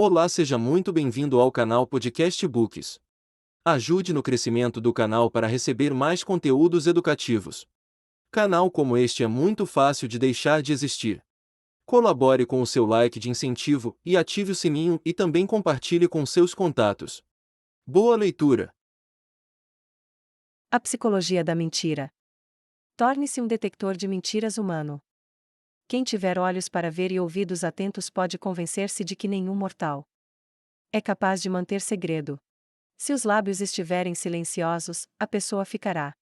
Olá, seja muito bem-vindo ao canal Podcast Books. Ajude no crescimento do canal para receber mais conteúdos educativos. Canal como este é muito fácil de deixar de existir. Colabore com o seu like de incentivo e ative o sininho e também compartilhe com seus contatos. Boa leitura! A psicologia da mentira. Torne-se um detector de mentiras humano. Quem tiver olhos para ver e ouvidos atentos pode convencer-se de que nenhum mortal é capaz de manter segredo. Se os lábios estiverem silenciosos, a pessoa ficará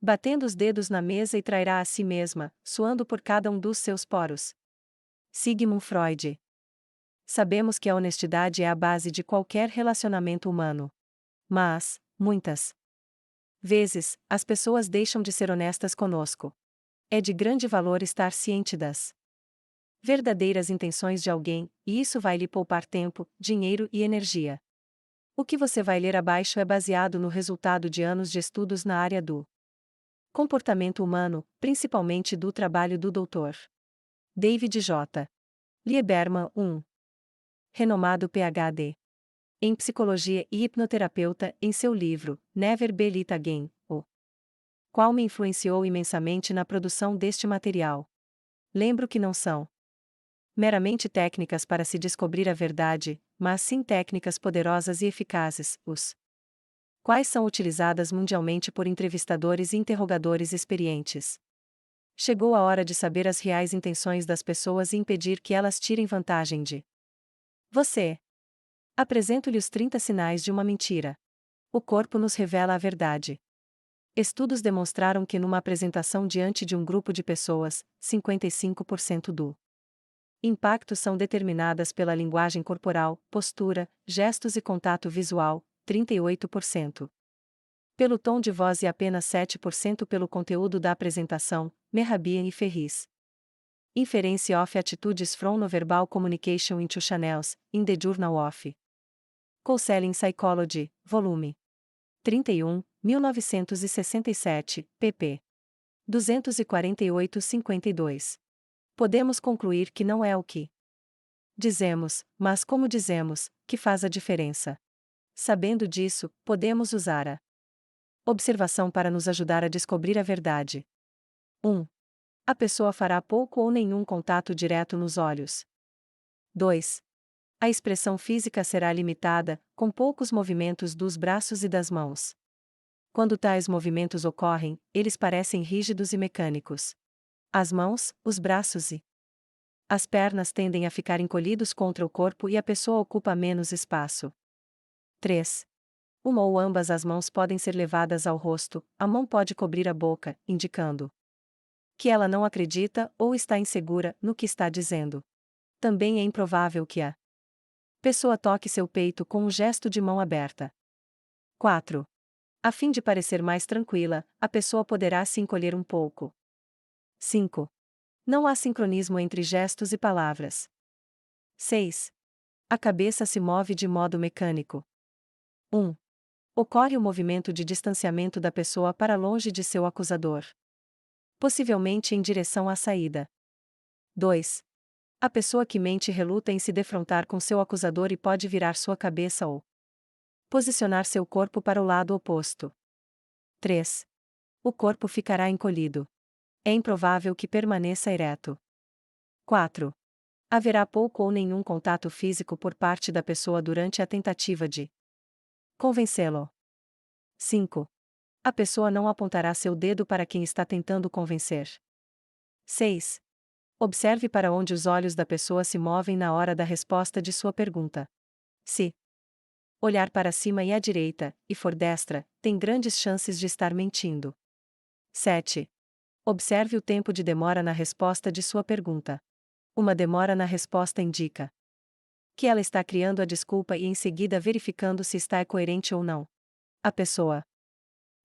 batendo os dedos na mesa e trairá a si mesma, suando por cada um dos seus poros. Sigmund Freud. Sabemos que a honestidade é a base de qualquer relacionamento humano. Mas, muitas vezes, as pessoas deixam de ser honestas conosco. É de grande valor estar ciente das verdadeiras intenções de alguém, e isso vai lhe poupar tempo, dinheiro e energia. O que você vai ler abaixo é baseado no resultado de anos de estudos na área do comportamento humano, principalmente do trabalho do Dr. David J. Lieberman, renomado Ph.D. em psicologia e hipnoterapeuta, em seu livro Never Be It Again, o qual me influenciou imensamente na produção deste material. Lembro que não são meramente técnicas para se descobrir a verdade, mas sim técnicas poderosas e eficazes, os quais são utilizadas mundialmente por entrevistadores e interrogadores experientes. Chegou a hora de saber as reais intenções das pessoas e impedir que elas tirem vantagem de você. Apresento-lhe os 30 sinais de uma mentira. O corpo nos revela a verdade. Estudos demonstraram que numa apresentação diante de um grupo de pessoas, 55% do impacto são determinadas pela linguagem corporal, postura, gestos e contato visual, 38%. Pelo tom de voz e apenas 7% pelo conteúdo da apresentação, Merhabian e Ferris. Inference of Attitudes from Nonverbal Communication into Channels, in the Journal of Counseling Psychology, volume 31, 1967, pp. 248-52. Podemos concluir que não é o que dizemos, mas como dizemos, que faz a diferença. Sabendo disso, podemos usar a observação para nos ajudar a descobrir a verdade. 1. A pessoa fará pouco ou nenhum contato direto nos olhos. 2. A expressão física será limitada, com poucos movimentos dos braços e das mãos. Quando tais movimentos ocorrem, eles parecem rígidos e mecânicos. As mãos, os braços e as pernas tendem a ficar encolhidos contra o corpo e a pessoa ocupa menos espaço. 3. Uma ou ambas as mãos podem ser levadas ao rosto, a mão pode cobrir a boca, indicando que ela não acredita ou está insegura no que está dizendo. Também é improvável que a pessoa toque seu peito com um gesto de mão aberta. 4. A fim de parecer mais tranquila, a pessoa poderá se encolher um pouco. 5. Não há sincronismo entre gestos e palavras. 6. A cabeça se move de modo mecânico. 1. Ocorre o movimento de distanciamento da pessoa para longe de seu acusador, possivelmente em direção à saída. 2. A pessoa que mente reluta em se defrontar com seu acusador e pode virar sua cabeça ou posicionar seu corpo para o lado oposto. 3. O corpo ficará encolhido. É improvável que permaneça ereto. 4. Haverá pouco ou nenhum contato físico por parte da pessoa durante a tentativa de convencê-lo. 5. A pessoa não apontará seu dedo para quem está tentando convencer. 6. Observe para onde os olhos da pessoa se movem na hora da resposta de sua pergunta. Se olhar para cima e à direita, e for destra, tem grandes chances de estar mentindo. 7. Observe o tempo de demora na resposta de sua pergunta. Uma demora na resposta indica que ela está criando a desculpa e em seguida verificando se está coerente ou não. A pessoa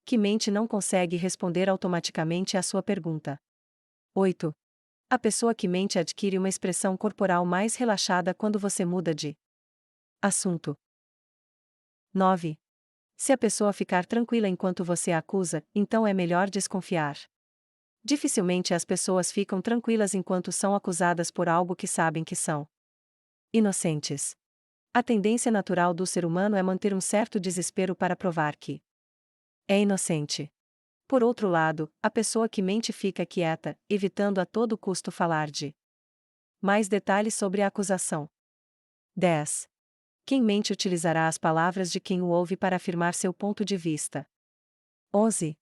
que mente não consegue responder automaticamente à sua pergunta. 8. A pessoa que mente adquire uma expressão corporal mais relaxada quando você muda de assunto. 9. Se a pessoa ficar tranquila enquanto você a acusa, então é melhor desconfiar. Dificilmente as pessoas ficam tranquilas enquanto são acusadas por algo que sabem que são inocentes. A tendência natural do ser humano é manter um certo desespero para provar que é inocente. Por outro lado, a pessoa que mente fica quieta, evitando a todo custo falar de mais detalhes sobre a acusação. 10. Quem mente utilizará as palavras de quem o ouve para afirmar seu ponto de vista. 11.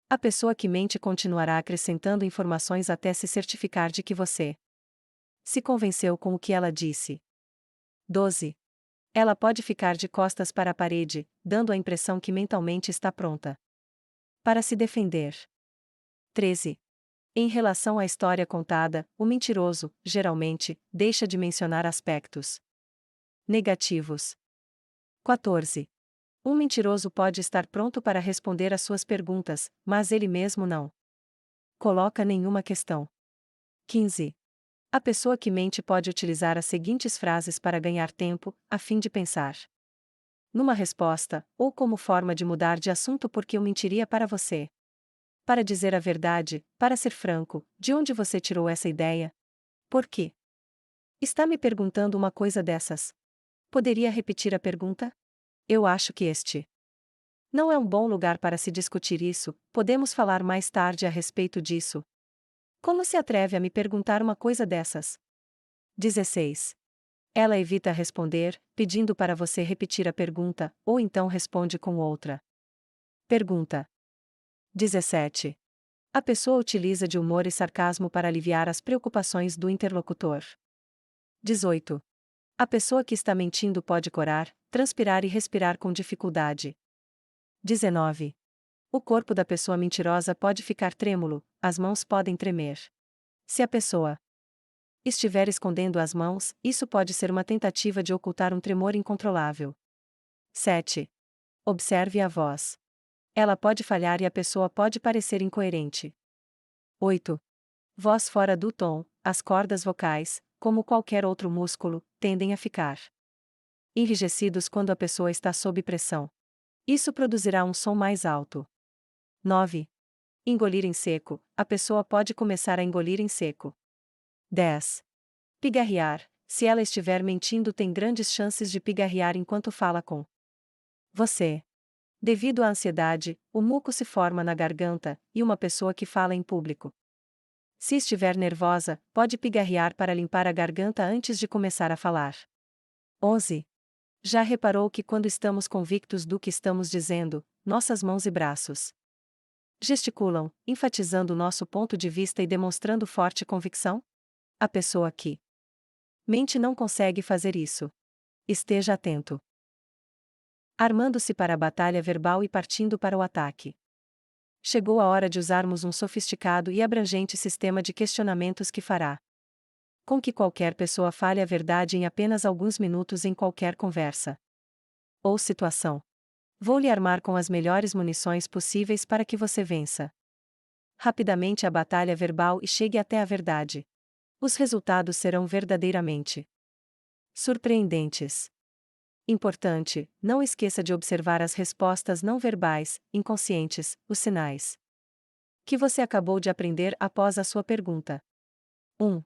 A pessoa que mente continuará acrescentando informações até se certificar de que você se convenceu com o que ela disse. 12. Ela pode ficar de costas para a parede, dando a impressão que mentalmente está pronta para se defender. 13. Em relação à história contada, o mentiroso, geralmente, deixa de mencionar aspectos negativos. 14. Um mentiroso pode estar pronto para responder às suas perguntas, mas ele mesmo não coloca nenhuma questão. 15. A pessoa que mente pode utilizar as seguintes frases para ganhar tempo, a fim de pensar numa resposta, ou como forma de mudar de assunto porque eu mentiria para você. Para dizer a verdade, para ser franco, de onde você tirou essa ideia? Por quê? Está me perguntando uma coisa dessas? Poderia repetir a pergunta? Eu acho que este não é um bom lugar para se discutir isso, podemos falar mais tarde a respeito disso. Como se atreve a me perguntar uma coisa dessas? 16. Ela evita responder, pedindo para você repetir a pergunta, ou então responde com outra pergunta. 17. A pessoa utiliza de humor e sarcasmo para aliviar as preocupações do interlocutor. 18. A pessoa que está mentindo pode corar, transpirar e respirar com dificuldade. 19. O corpo da pessoa mentirosa pode ficar trêmulo, as mãos podem tremer. Se a pessoa estiver escondendo as mãos, isso pode ser uma tentativa de ocultar um tremor incontrolável. 7. Observe a voz. Ela pode falhar e a pessoa pode parecer incoerente. 8. Voz fora do tom, as cordas vocais, como qualquer outro músculo, tendem a ficar enrijecidos quando a pessoa está sob pressão. Isso produzirá um som mais alto. 9. Engolir em seco, a pessoa pode começar a engolir em seco. 10. Pigarrear, se ela estiver mentindo tem grandes chances de pigarrear enquanto fala com você. Devido à ansiedade, o muco se forma na garganta, e uma pessoa que fala em público, se estiver nervosa, pode pigarrear para limpar a garganta antes de começar a falar. 11. Já reparou que quando estamos convictos do que estamos dizendo, nossas mãos e braços gesticulam, enfatizando nosso ponto de vista e demonstrando forte convicção? A pessoa que mente não consegue fazer isso. Esteja atento. Armando-se para a batalha verbal e partindo para o ataque. Chegou a hora de usarmos um sofisticado e abrangente sistema de questionamentos que fará com que qualquer pessoa fale a verdade em apenas alguns minutos em qualquer conversa ou situação. Vou lhe armar com as melhores munições possíveis para que você vença rapidamente a batalha verbal e chegue até a verdade. Os resultados serão verdadeiramente surpreendentes. Importante, não esqueça de observar as respostas não verbais, inconscientes, os sinais que você acabou de aprender após a sua pergunta. 1.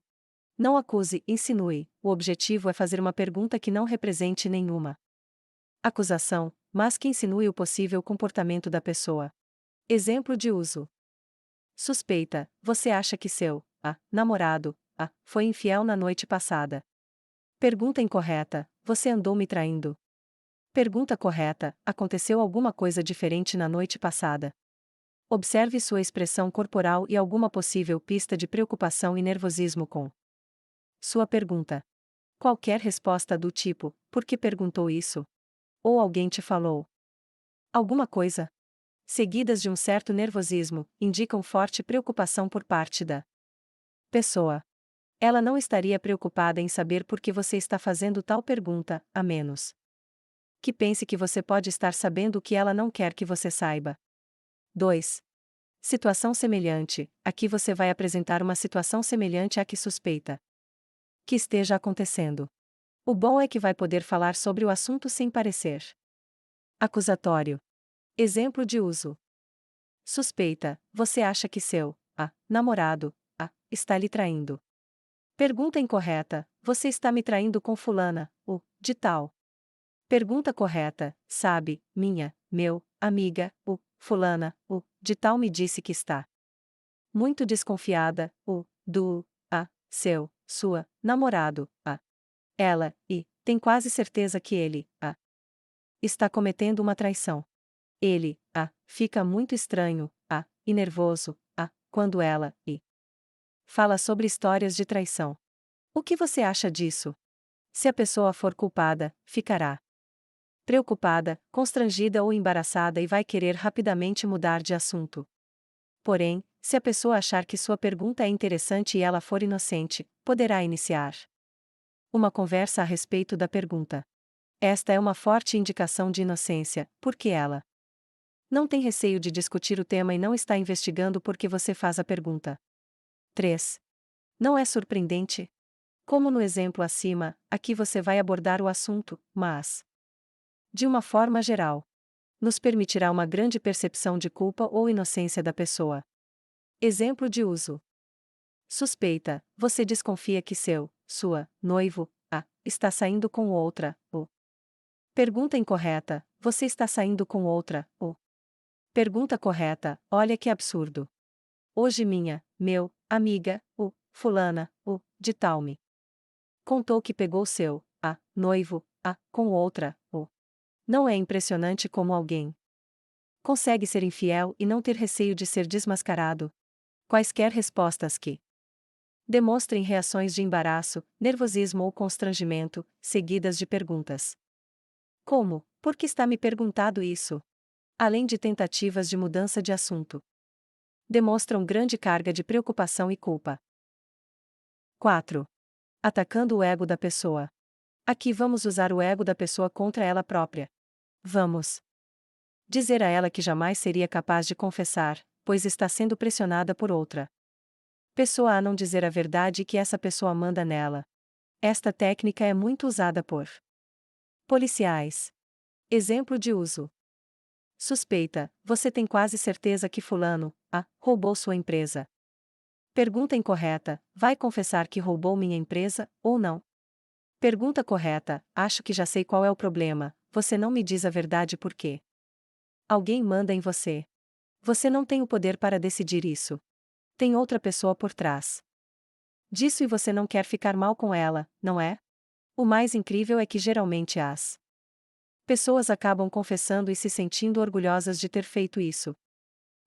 Não acuse, insinue. O objetivo é fazer uma pergunta que não represente nenhuma acusação, mas que insinue o possível comportamento da pessoa. Exemplo de uso. Suspeita, você acha que seu namorado foi infiel na noite passada. Pergunta incorreta, você andou me traindo. Pergunta correta, aconteceu alguma coisa diferente na noite passada. Observe sua expressão corporal e alguma possível pista de preocupação e nervosismo com sua pergunta. Qualquer resposta do tipo, por que perguntou isso? Ou alguém te falou alguma coisa? Seguidas de um certo nervosismo, indicam forte preocupação por parte da pessoa. Ela não estaria preocupada em saber por que você está fazendo tal pergunta, a menos que pense que você pode estar sabendo o que ela não quer que você saiba. 2. Situação semelhante. Aqui você vai apresentar uma situação semelhante à que suspeita que esteja acontecendo. O bom é que vai poder falar sobre o assunto sem parecer acusatório. Exemplo de uso. Suspeita, você acha que seu namorado está lhe traindo. Pergunta incorreta, você está me traindo com fulana, de tal. Pergunta correta: sabe, minha, meu, amiga, fulana, de tal me disse que está muito desconfiada, do, seu, sua, namorado, ela, tem quase certeza que ele, está cometendo uma traição. Ele, fica muito estranho, e nervoso, quando ela, fala sobre histórias de traição. O que você acha disso? Se a pessoa for culpada, ficará preocupada, constrangida ou embaraçada e vai querer rapidamente mudar de assunto. Porém, se a pessoa achar que sua pergunta é interessante e ela for inocente, poderá iniciar uma conversa a respeito da pergunta. Esta é uma forte indicação de inocência, porque ela não tem receio de discutir o tema e não está investigando porque você faz a pergunta. 3. Não é surpreendente? Como no exemplo acima, aqui você vai abordar o assunto, mas de uma forma geral, nos permitirá uma grande percepção de culpa ou inocência da pessoa. Exemplo de uso. Suspeita: você desconfia que sua, noivo, está saindo com outra, Pergunta incorreta: você está saindo com outra, Pergunta correta: olha que absurdo. Hoje minha, meu, amiga, fulana, de tal me contou que pegou seu, noivo, com outra, Não é impressionante como alguém consegue ser infiel e não ter receio de ser desmascarado? Quaisquer respostas que demonstrem reações de embaraço, nervosismo ou constrangimento, seguidas de perguntas. Como? Por que está me perguntando isso? Além de tentativas de mudança de assunto. Demonstram grande carga de preocupação e culpa. 4. Atacando o ego da pessoa. Aqui vamos usar o ego da pessoa contra ela própria. Vamos dizer a ela que jamais seria capaz de confessar, pois está sendo pressionada por outra pessoa a não dizer a verdade e que essa pessoa manda nela. Esta técnica é muito usada por policiais. Exemplo de uso. Suspeita: você tem quase certeza que fulano, roubou sua empresa. Pergunta incorreta: vai confessar que roubou minha empresa, ou não? Pergunta correta: acho que já sei qual é o problema, você não me diz a verdade por quê? Alguém manda em você. Você não tem o poder para decidir isso. Tem outra pessoa por trás disso e você não quer ficar mal com ela, não é? O mais incrível é que geralmente as pessoas acabam confessando e se sentindo orgulhosas de ter feito isso.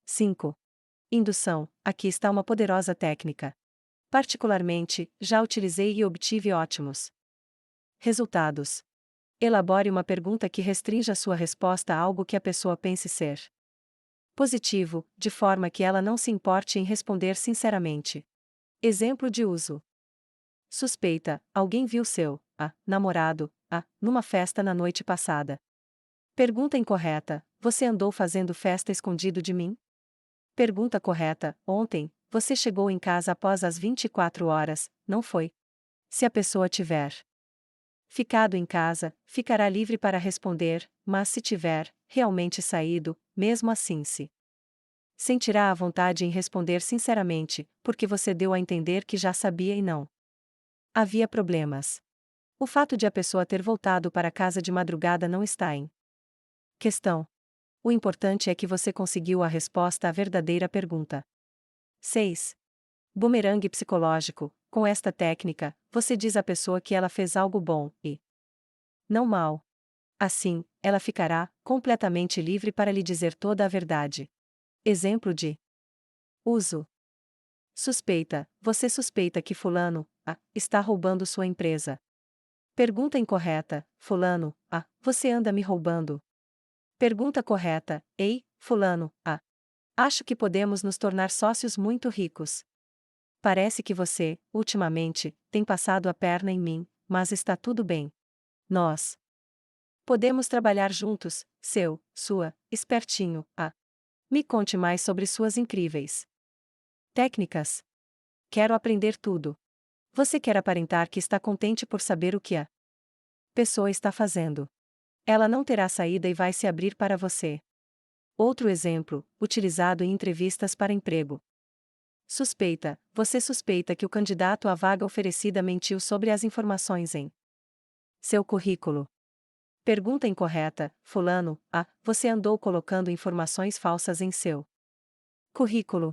5. Indução: aqui está uma poderosa técnica. Particularmente, já utilizei e obtive ótimos resultados. Elabore uma pergunta que restrinja sua resposta a algo que a pessoa pense ser positivo, de forma que ela não se importe em responder sinceramente. Exemplo de uso. Suspeita: alguém viu seu, namorado, numa festa na noite passada. Pergunta incorreta: você andou fazendo festa escondido de mim? Pergunta correta: ontem, você chegou em casa após as 24 horas, não foi? Se a pessoa tiver ficado em casa, ficará livre para responder, mas se tiver realmente saído, mesmo assim se sentirá à vontade em responder sinceramente, porque você deu a entender que já sabia e não havia problemas. O fato de a pessoa ter voltado para casa de madrugada não está em questão. O importante é que você conseguiu a resposta à verdadeira pergunta. 6. Bumerangue psicológico: com esta técnica, você diz à pessoa que ela fez algo bom e não mal. Assim, ela ficará completamente livre para lhe dizer toda a verdade. Exemplo de uso. Suspeita: você suspeita que fulano, está roubando sua empresa. Pergunta incorreta: fulano, você anda me roubando. Pergunta correta: ei, fulano, acho que podemos nos tornar sócios muito ricos. Parece que você, ultimamente, tem passado a perna em mim, mas está tudo bem. Nós podemos trabalhar juntos, sua, espertinho, Me conte mais sobre suas incríveis técnicas. Quero aprender tudo. Você quer aparentar que está contente por saber o que a pessoa está fazendo. Ela não terá saída e vai se abrir para você. Outro exemplo, utilizado em entrevistas para emprego. Suspeita: você suspeita que o candidato à vaga oferecida mentiu sobre as informações em seu currículo. Pergunta incorreta: Fulano, você andou colocando informações falsas em seu currículo.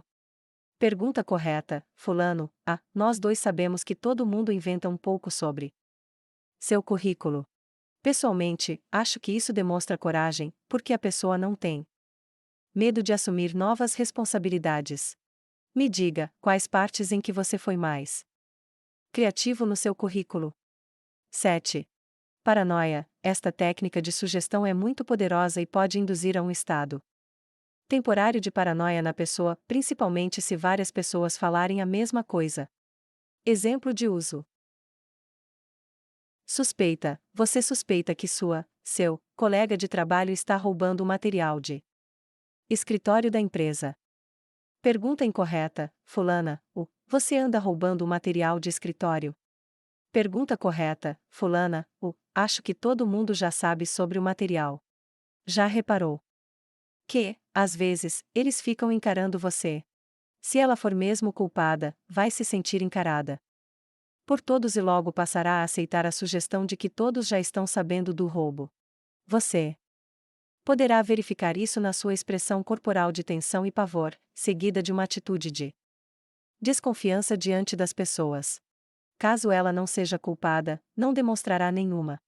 Pergunta correta: Fulano, nós dois sabemos que todo mundo inventa um pouco sobre seu currículo. Pessoalmente, acho que isso demonstra coragem, porque a pessoa não tem medo de assumir novas responsabilidades. Me diga, quais partes em que você foi mais criativo no seu currículo? 7. Paranoia. Esta técnica de sugestão é muito poderosa e pode induzir a um estado temporário de paranoia na pessoa, principalmente se várias pessoas falarem a mesma coisa. Exemplo de uso. Suspeita. Você suspeita que seu colega de trabalho está roubando o material de escritório da empresa. Pergunta incorreta: Fulana, você anda roubando o material de escritório? Pergunta correta: Fulana, acho que todo mundo já sabe sobre o material. Já reparou que, às vezes, eles ficam encarando você? Se ela for mesmo culpada, vai se sentir encarada por todos e logo passará a aceitar a sugestão de que todos já estão sabendo do roubo. Você poderá verificar isso na sua expressão corporal de tensão e pavor, seguida de uma atitude de desconfiança diante das pessoas. Caso ela não seja culpada, não demonstrará nenhuma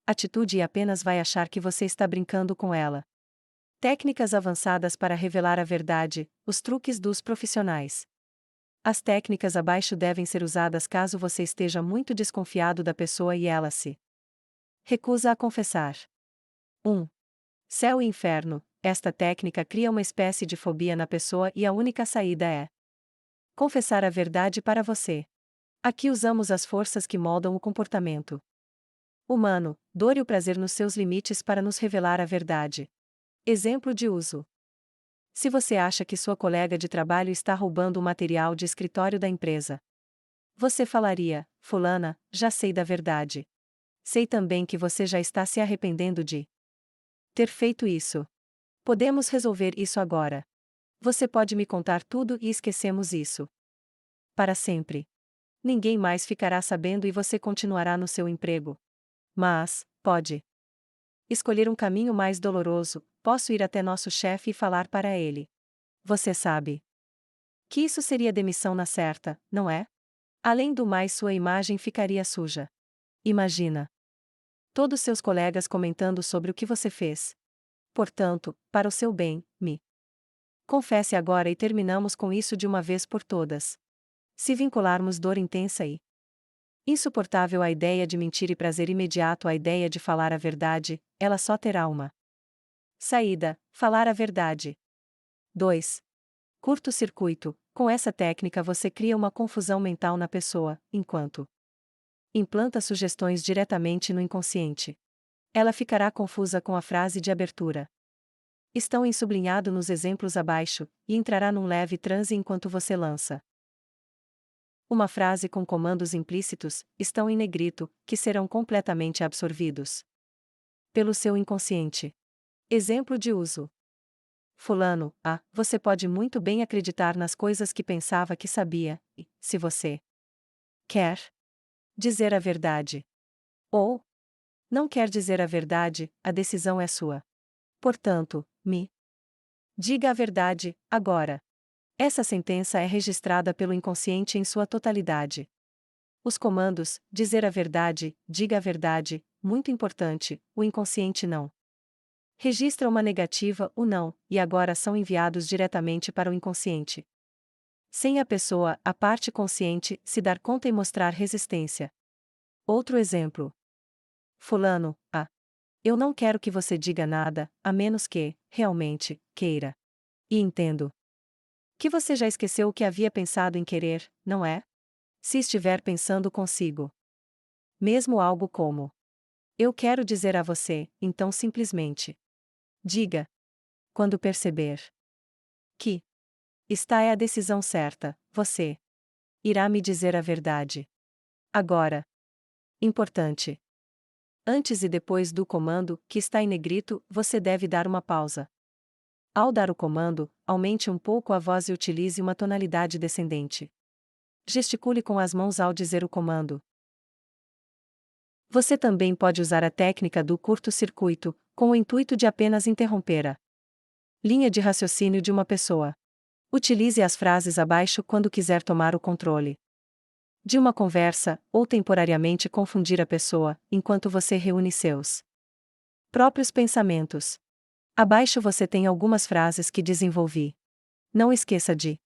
atitude e apenas vai achar que você está brincando com ela. Técnicas avançadas para revelar a verdade, os truques dos profissionais. As técnicas abaixo devem ser usadas caso você esteja muito desconfiado da pessoa e ela se recusa a confessar. 1. Céu e inferno. Esta técnica cria uma espécie de fobia na pessoa e a única saída é confessar a verdade para você. Aqui usamos as forças que moldam o comportamento humano, dor e o prazer nos seus limites para nos revelar a verdade. Exemplo de uso. Se você acha que sua colega de trabalho está roubando o material de escritório da empresa, você falaria: Fulana, já sei da verdade. Sei também que você já está se arrependendo de ter feito isso. Podemos resolver isso agora. Você pode me contar tudo e esquecemos isso para sempre. Ninguém mais ficará sabendo e você continuará no seu emprego. Mas, pode escolher um caminho mais doloroso: posso ir até nosso chefe e falar para ele. Você sabe que isso seria demissão na certa, não é? Além do mais, sua imagem ficaria suja. Imagina todos seus colegas comentando sobre o que você fez. Portanto, para o seu bem, me confesse agora e terminamos com isso de uma vez por todas. Se vincularmos dor intensa e insuportável à ideia de mentir e prazer imediato à ideia de falar a verdade, ela só terá uma saída: falar a verdade. 2. Curto-circuito. Com essa técnica você cria uma confusão mental na pessoa, enquanto implanta sugestões diretamente no inconsciente. Ela ficará confusa com a frase de abertura. Estão em sublinhado nos exemplos abaixo, e entrará num leve transe enquanto você lança uma frase com comandos implícitos, estão em negrito, que serão completamente absorvidos pelo seu inconsciente. Exemplo de uso. Fulano, você pode muito bem acreditar nas coisas que pensava que sabia, e, se você quer dizer a verdade, ou não quer dizer a verdade, a decisão é sua. Portanto, me diga a verdade, agora. Essa sentença é registrada pelo inconsciente em sua totalidade. Os comandos, dizer a verdade, diga a verdade, muito importante, o inconsciente não registra uma negativa, o não, e agora são enviados diretamente para o inconsciente. Sem a pessoa, a parte consciente, se dar conta e mostrar resistência. Outro exemplo. Fulano, eu não quero que você diga nada, a menos que, realmente, queira. E entendo que você já esqueceu o que havia pensado em querer, não é? Se estiver pensando consigo mesmo algo como: eu quero dizer a você, então simplesmente diga. Quando perceber que está é a decisão certa, você irá me dizer a verdade. Agora. Importante. Antes e depois do comando, que está em negrito, você deve dar uma pausa. Ao dar o comando, aumente um pouco a voz e utilize uma tonalidade descendente. Gesticule com as mãos ao dizer o comando. Você também pode usar a técnica do curto-circuito, com o intuito de apenas interromper a linha de raciocínio de uma pessoa. Utilize as frases abaixo quando quiser tomar o controle de uma conversa, ou temporariamente confundir a pessoa, enquanto você reúne seus próprios pensamentos. Abaixo você tem algumas frases que desenvolvi. Não esqueça de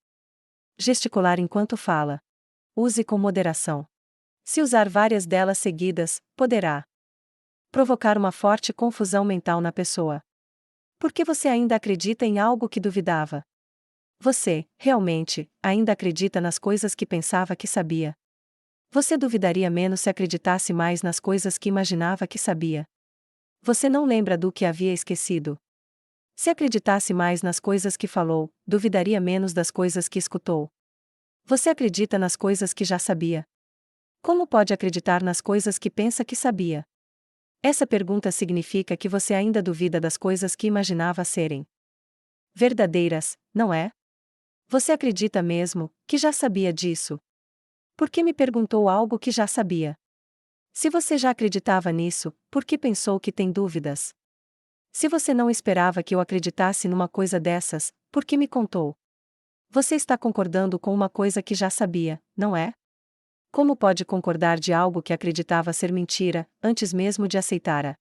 gesticular enquanto fala. Use com moderação. Se usar várias delas seguidas, poderá provocar uma forte confusão mental na pessoa. Por que você ainda acredita em algo que duvidava? Você, realmente, ainda acredita nas coisas que pensava que sabia? Você duvidaria menos se acreditasse mais nas coisas que imaginava que sabia? Você não lembra do que havia esquecido? Se acreditasse mais nas coisas que falou, duvidaria menos das coisas que escutou. Você acredita nas coisas que já sabia? Como pode acreditar nas coisas que pensa que sabia? Essa pergunta significa que você ainda duvida das coisas que imaginava serem verdadeiras, não é? Você acredita mesmo que já sabia disso? Por que me perguntou algo que já sabia? Se você já acreditava nisso, por que pensou que tem dúvidas? Se você não esperava que eu acreditasse numa coisa dessas, por que me contou? Você está concordando com uma coisa que já sabia, não é? Como pode concordar de algo que acreditava ser mentira, antes mesmo de aceitar a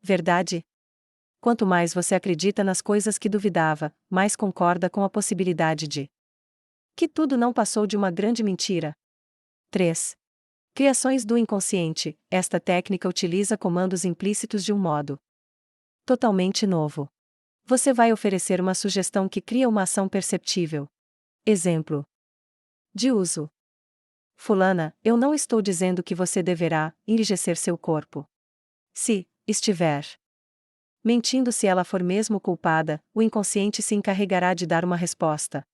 verdade? Quanto mais você acredita nas coisas que duvidava, mais concorda com a possibilidade de que tudo não passou de uma grande mentira. 3. Criações do inconsciente. Esta técnica utiliza comandos implícitos de um modo totalmente novo. Você vai oferecer uma sugestão que cria uma ação perceptível. Exemplo de uso. Fulana, eu não estou dizendo que você deverá enrijecer seu corpo. Se estiver mentindo, se ela for mesmo culpada, o inconsciente se encarregará de dar uma resposta